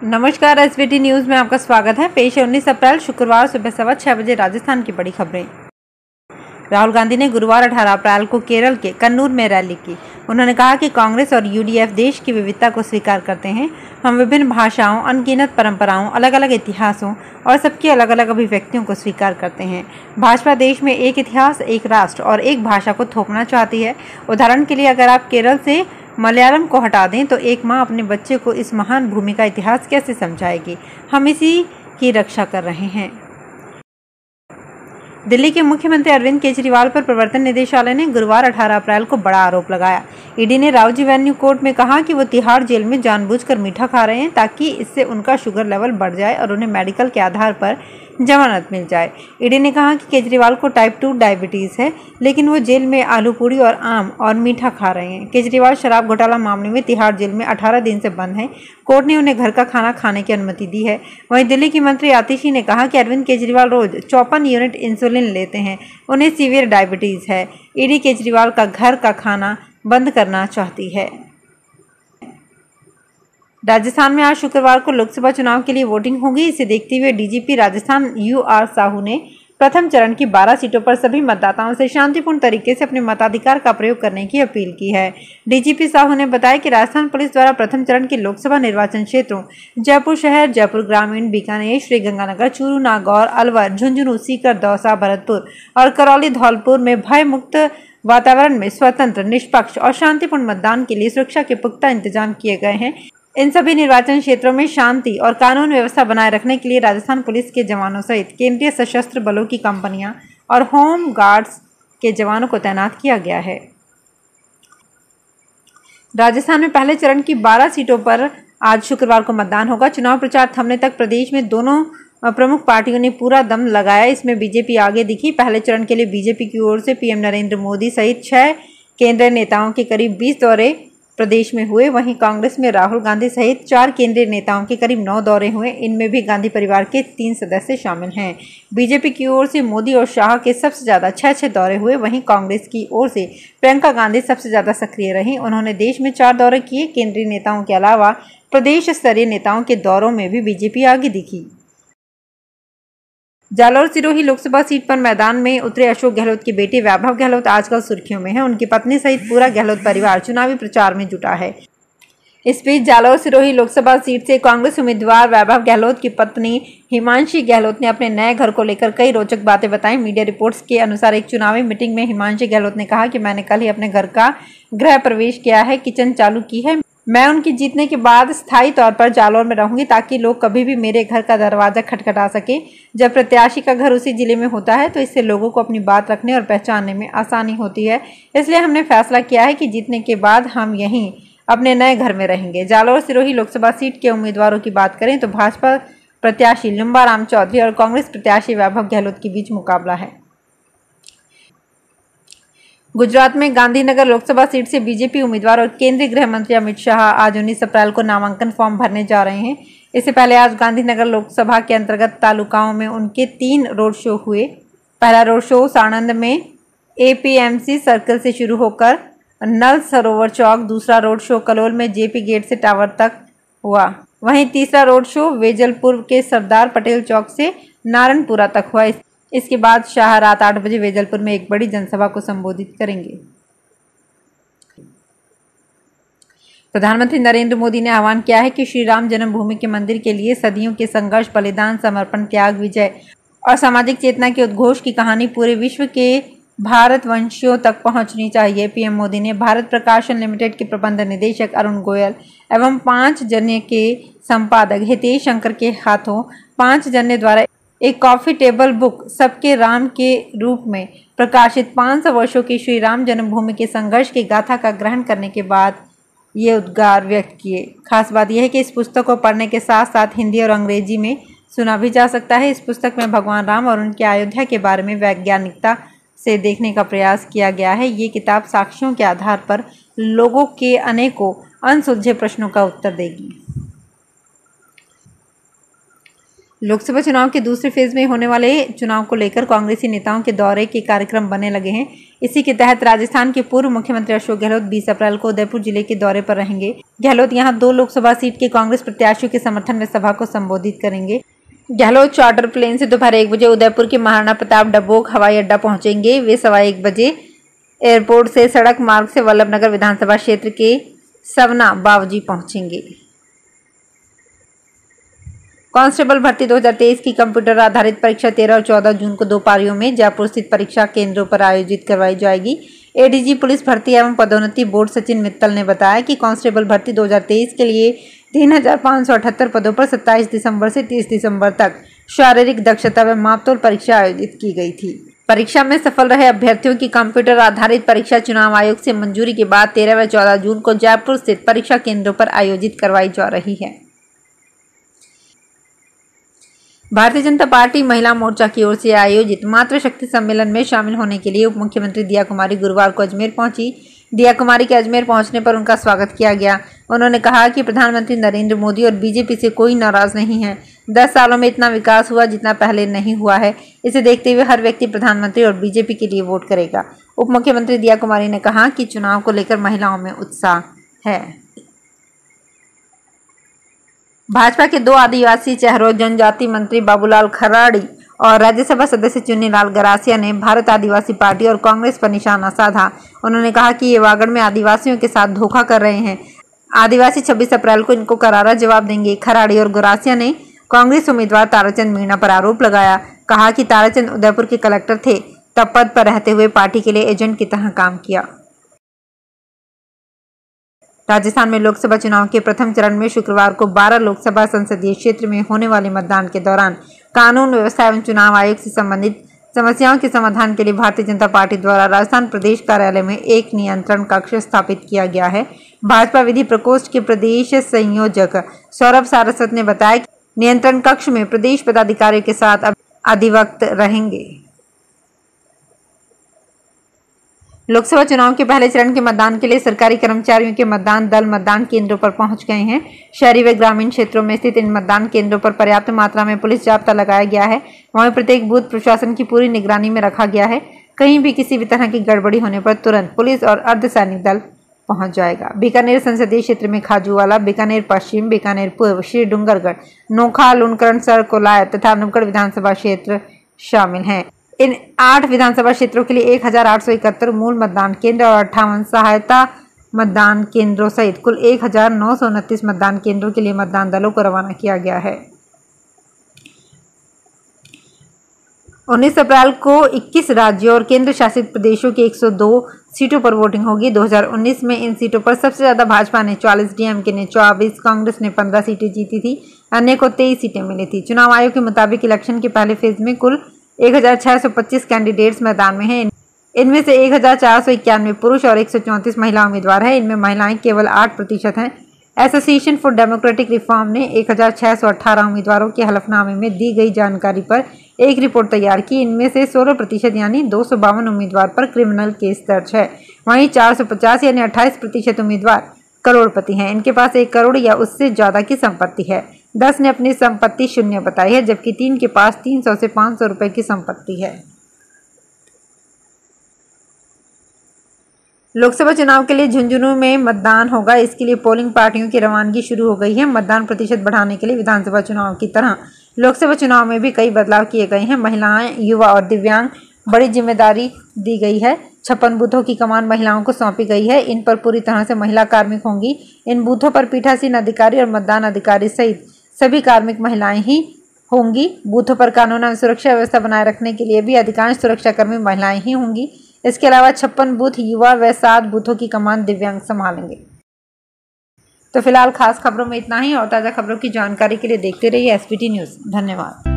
नमस्कार, SBT news में आपका स्वागत है। पेश है 19 अप्रैल शुक्रवार सुबह 6:15 बजे राजस्थान की बड़ी खबरें। राहुल गांधी ने गुरुवार 18 अप्रैल को केरल के कन्नूर में रैली की। उन्होंने कहा कि कांग्रेस और यूडीएफ देश की विविधता को स्वीकार करते हैं। हम विभिन्न भाषाओं, अनगिनत परंपराओं, अलग अलग इतिहासों और सबकी अलग अलग अभिव्यक्तियों को स्वीकार करते हैं। भाजपा देश में एक इतिहास, एक राष्ट्र और एक भाषा को थोपना चाहती है। उदाहरण के लिए, अगर आप केरल से मलयालम को हटा दें तो एक माँ अपने बच्चे को इस महान भूमि का इतिहास कैसे समझाएगी। हम इसी की रक्षा कर रहे हैं। दिल्ली के मुख्यमंत्री अरविंद केजरीवाल पर प्रवर्तन निदेशालय ने गुरुवार 18 अप्रैल को बड़ा आरोप लगाया। ईडी ने रावजी वेन्यू कोर्ट में कहा कि वो तिहाड़ जेल में जानबूझकर मीठा खा रहे हैं ताकि इससे उनका शुगर लेवल बढ़ जाए और उन्हें मेडिकल के आधार पर जमानत मिल जाए। ईडी ने कहा कि केजरीवाल को टाइप 2 डायबिटीज है, लेकिन वो जेल में आलू पूरी और आम और मीठा खा रहे हैं। केजरीवाल शराब घोटाला मामले में तिहाड़ जेल में 18 दिन से बंद हैं। कोर्ट ने उन्हें घर का खाना खाने की अनुमति दी है। वहीं दिल्ली की मंत्री आतिशी ने कहा कि अरविंद केजरीवाल रोज 54 यूनिट इंसुलिन लेते हैं, उन्हें सीवियर डायबिटीज है। ईडी केजरीवाल का घर का खाना बंद करना चाहती है। राजस्थान में आज शुक्रवार को लोकसभा चुनाव के लिए वोटिंग होगी। इसे देखते हुए डीजीपी राजस्थान यूआर साहू ने प्रथम चरण की 12 सीटों पर सभी मतदाताओं से शांतिपूर्ण तरीके से अपने मताधिकार का प्रयोग करने की अपील की है। डीजीपी साहू ने बताया कि राजस्थान पुलिस द्वारा प्रथम चरण के लोकसभा निर्वाचन क्षेत्रों जयपुर शहर, जयपुर ग्रामीण, बीकानेर, श्रीगंगानगर, चूरू, नागौर, अलवर, झुंझुनू, सीकर, दौसा, भरतपुर और करौली, धौलपुर में भय मुक्त वातावरण में स्वतंत्र, निष्पक्ष और शांतिपूर्ण मतदान के लिए सुरक्षा के पुख्ता इंतजाम किए गए हैं। इन सभी निर्वाचन क्षेत्रों में शांति और कानून व्यवस्था बनाए रखने के लिए राजस्थान पुलिस के जवानों सहित केंद्रीय सशस्त्र बलों की कंपनियां और होम गार्ड्स के जवानों को तैनात किया गया है। राजस्थान में पहले चरण की 12 सीटों पर आज शुक्रवार को मतदान होगा। चुनाव प्रचार थमने तक प्रदेश में दोनों प्रमुख पार्टियों ने पूरा दम लगाया। इसमें बीजेपी आगे दिखी। पहले चरण के लिए बीजेपी की ओर से पीएम नरेंद्र मोदी सहित 6 केंद्रीय नेताओं के करीब 20 दौरे प्रदेश में हुए। वहीं कांग्रेस में राहुल गांधी सहित 4 केंद्रीय नेताओं के करीब 9 दौरे हुए। इनमें भी गांधी परिवार के 3 सदस्य शामिल हैं। बीजेपी की ओर से मोदी और शाह के सबसे ज्यादा 6 दौरे हुए। वहीं कांग्रेस की ओर से प्रियंका गांधी सबसे ज्यादा सक्रिय रहीं। उन्होंने देश में 4 दौरे किए। केंद्रीय नेताओं के अलावा प्रदेश स्तरीय नेताओं के दौरों में भी बीजेपी आगे दिखी। जालौर सिरोही लोकसभा सीट पर मैदान में उतरे अशोक गहलोत के बेटे वैभव गहलोत आजकल सुर्खियों में हैं। उनकी पत्नी सहित पूरा गहलोत परिवार चुनावी प्रचार में जुटा है। इस बीच जालौर सिरोही लोकसभा सीट से कांग्रेस उम्मीदवार वैभव गहलोत की पत्नी हिमांशी गहलोत ने अपने नए घर को लेकर कई रोचक बातें बताई। मीडिया रिपोर्ट्स के अनुसार एक चुनावी मीटिंग में हिमांशी गहलोत ने कहा कि मैंने कल ही अपने घर का गृह प्रवेश किया है, किचन चालू की है। मैं उनकी जीतने के बाद स्थायी तौर पर जालौर में रहूंगी ताकि लोग कभी भी मेरे घर का दरवाजा खटखटा सके। जब प्रत्याशी का घर उसी जिले में होता है तो इससे लोगों को अपनी बात रखने और पहचानने में आसानी होती है। इसलिए हमने फैसला किया है कि जीतने के बाद हम यहीं अपने नए घर में रहेंगे। जालौर सिरोही लोकसभा सीट के उम्मीदवारों की बात करें तो भाजपा प्रत्याशी लुम्बा राम चौधरी और कांग्रेस प्रत्याशी वैभव गहलोत के बीच मुकाबला है। गुजरात में गांधीनगर लोकसभा सीट से बीजेपी उम्मीदवार और केंद्रीय गृह मंत्री अमित शाह आज 19 अप्रैल को नामांकन फॉर्म भरने जा रहे हैं। इससे पहले आज गांधीनगर लोकसभा के अंतर्गत तालुकाओं में उनके 3 रोड शो हुए। पहला रोड शो साणंद में एपीएमसी सर्कल से शुरू होकर नल सरोवर चौक, दूसरा रोड शो कलोल में जेपी गेट से टावर तक हुआ। वहीं तीसरा रोड शो वेजलपुर के सरदार पटेल चौक से नारायणपुरा तक हुआ। इसके बाद शाह रात 8 बजे वेजलपुर में एक बड़ी जनसभा को संबोधित करेंगे। प्रधानमंत्री नरेंद्र मोदी ने आह्वान किया है कि श्री राम जन्मभूमि के मंदिर के लिए सदियों के संघर्ष, बलिदान, समर्पण, त्याग, विजय और सामाजिक चेतना के उद्घोष की कहानी पूरे विश्व के भारतवंशियों तक पहुंचनी चाहिए। पीएम मोदी ने भारत प्रकाशन लिमिटेड के प्रबंध निदेशक अरुण गोयल एवं 5 जन्य के संपादक हितेश शंकर के हाथों 5 जन्य द्वारा एक कॉफी टेबल बुक सबके राम के रूप में प्रकाशित 500 वर्षों की श्री राम जन्मभूमि के संघर्ष की गाथा का ग्रहण करने के बाद ये उद्गार व्यक्त किए। खास बात यह है कि इस पुस्तक को पढ़ने के साथ साथ हिंदी और अंग्रेजी में सुना भी जा सकता है। इस पुस्तक में भगवान राम और उनके अयोध्या के बारे में वैज्ञानिकता से देखने का प्रयास किया गया है। ये किताब साक्ष्यों के आधार पर लोगों के अनेकों अनसुलझे प्रश्नों का उत्तर देगी। लोकसभा चुनाव के दूसरे फेज में होने वाले चुनाव को लेकर कांग्रेसी नेताओं के दौरे के कार्यक्रम बनने लगे हैं। इसी के तहत राजस्थान के पूर्व मुख्यमंत्री अशोक गहलोत 20 अप्रैल को उदयपुर जिले के दौरे पर रहेंगे। गहलोत यहां 2 लोकसभा सीट के कांग्रेस प्रत्याशियों के समर्थन में सभा को संबोधित करेंगे। गहलोत चार्टर प्लेन से दोपहर 1 बजे उदयपुर के महाराणा प्रताप डबोक हवाई अड्डा पहुंचेंगे। वे 1:15 बजे एयरपोर्ट से सड़क मार्ग से वल्लभनगर विधानसभा क्षेत्र के सवना बावजी पहुंचेंगे। कांस्टेबल भर्ती 2023 की कंप्यूटर आधारित परीक्षा 13 और 14 जून को 2 पारियों में जयपुर स्थित परीक्षा केंद्रों पर आयोजित करवाई जाएगी। एडीजी पुलिस भर्ती एवं पदोन्नति बोर्ड सचिन मित्तल ने बताया कि कांस्टेबल भर्ती 2023 के लिए 3578 पदों पर 27 दिसंबर से 30 दिसंबर तक शारीरिक दक्षता व मापतोल परीक्षा आयोजित की गई थी। परीक्षा में सफल रहे अभ्यर्थियों की कंप्यूटर आधारित परीक्षा चुनाव आयोग से मंजूरी के बाद 13 व 14 जून को जयपुर स्थित परीक्षा केंद्रों पर आयोजित करवाई जा रही है। भारतीय जनता पार्टी महिला मोर्चा की ओर से आयोजित मातृशक्ति सम्मेलन में शामिल होने के लिए उप मुख्यमंत्री दिया कुमारी गुरुवार को अजमेर पहुंची। दिया कुमारी के अजमेर पहुंचने पर उनका स्वागत किया गया। उन्होंने कहा कि प्रधानमंत्री नरेंद्र मोदी और बीजेपी से कोई नाराज नहीं है। 10 सालों में इतना विकास हुआ जितना पहले नहीं हुआ है। इसे देखते हुए हर व्यक्ति प्रधानमंत्री और बीजेपी के लिए वोट करेगा। उप मुख्यमंत्री दिया कुमारी ने कहा कि चुनाव को लेकर महिलाओं में उत्साह है। भाजपा के 2 आदिवासी चेहरों जनजाति मंत्री बाबूलाल खराड़ी और राज्यसभा सदस्य चुन्नीलाल गरासिया ने भारत आदिवासी पार्टी और कांग्रेस पर निशाना साधा। उन्होंने कहा कि ये वागड़ में आदिवासियों के साथ धोखा कर रहे हैं। आदिवासी 26 अप्रैल को इनको करारा जवाब देंगे। खराड़ी और गरासिया ने कांग्रेस उम्मीदवार ताराचंद मीणा पर आरोप लगाया। कहा कि ताराचंद उदयपुर के कलेक्टर थे, तब पद पर रहते हुए पार्टी के लिए एजेंट की तरह काम किया। राजस्थान में लोकसभा चुनाव के प्रथम चरण में शुक्रवार को 12 लोकसभा संसदीय क्षेत्र में होने वाले मतदान के दौरान कानून व्यवस्था एवं चुनाव आयोग से संबंधित समस्याओं के समाधान के लिए भारतीय जनता पार्टी द्वारा राजस्थान प्रदेश कार्यालय में एक नियंत्रण कक्ष स्थापित किया गया है। भाजपा विधि प्रकोष्ठ के प्रदेश संयोजक सौरभ सारस्वत ने बताया कि नियंत्रण कक्ष में प्रदेश पदाधिकारियों के साथ अधिवक्ता रहेंगे। लोकसभा चुनाव के पहले चरण के मतदान के लिए सरकारी कर्मचारियों के मतदान दल मतदान केंद्रों पर पहुंच गए हैं। शहरी व ग्रामीण क्षेत्रों में स्थित इन मतदान केंद्रों पर पर्याप्त मात्रा में पुलिस जाब्ता लगाया गया है। वहीं प्रत्येक बूथ प्रशासन की पूरी निगरानी में रखा गया है। कहीं भी किसी भी तरह की गड़बड़ी होने पर तुरंत पुलिस और अर्धसैनिक दल पहुंच जाएगा। बीकानेर संसदीय क्षेत्र में खाजूवाला, बीकानेर पश्चिम, बीकानेर पूर्व, श्री डूंगरगढ़, नोखा, लुनकरणसर, कोलायत तथा नूरगढ़ विधानसभा क्षेत्र शामिल हैं। इन 8 विधानसभा क्षेत्रों के लिए 1871 मूल मतदान केंद्र और 58 सहायता मतदान केंद्रों सहित कुल 1929 मतदान केंद्रों के लिए मतदान दलों को रवाना किया गया है। 19 अप्रैल को 21 राज्यों और केंद्र शासित प्रदेशों की 102 सीटों पर वोटिंग होगी। 2019 में इन सीटों पर सबसे ज्यादा भाजपा ने 44, डीएमके ने 24, कांग्रेस ने 15 सीटें जीती थी। अन्य को 23 सीटें मिली थी। चुनाव आयोग के मुताबिक इलेक्शन के पहले फेज में कुल 1625 कैंडिडेट्स मैदान में हैं। इनमें से 1491 पुरुष और 134 महिला उम्मीदवार हैं। इनमें महिलाएं केवल 8% हैं। एसोसिएशन फॉर डेमोक्रेटिक रिफॉर्म ने 1618 उम्मीदवारों के हलफनामे में दी गई जानकारी पर एक रिपोर्ट तैयार की। इनमें से 16% यानी 252 उम्मीदवार पर क्रिमिनल केस दर्ज है। वहीं 450 यानी 28% उम्मीदवार करोड़पति हैं। इनके पास 1 करोड़ या उससे ज्यादा की संपत्ति है। 10 ने अपनी संपत्ति शून्य बताई है, जबकि 3 के पास 300 से 500 रुपए की संपत्ति है। लोकसभा चुनाव के लिए झुंझुनू में मतदान होगा। इसके लिए पोलिंग पार्टियों की रवानगी शुरू हो गई है। मतदान प्रतिशत बढ़ाने के लिए विधानसभा चुनाव की तरह लोकसभा चुनाव में भी कई बदलाव किए गए हैं। महिलाएं, युवा और दिव्यांग बड़ी जिम्मेदारी दी गई है। 56 बूथों की कमान महिलाओं को सौंपी गई है। इन पर पूरी तरह से महिला कार्मिक होंगी। इन बूथों पर पीठासीन अधिकारी और मतदान अधिकारी सहित सभी कार्मिक महिलाएं ही होंगी। बूथों पर कानून और सुरक्षा व्यवस्था बनाए रखने के लिए भी अधिकांश सुरक्षाकर्मी महिलाएं ही होंगी। इसके अलावा 56 बूथ युवा व 7 बूथों की कमान दिव्यांग संभालेंगे। तो फिलहाल खास खबरों में इतना ही और ताज़ा खबरों की जानकारी के लिए देखते रहिए एसपीटी न्यूज़। धन्यवाद।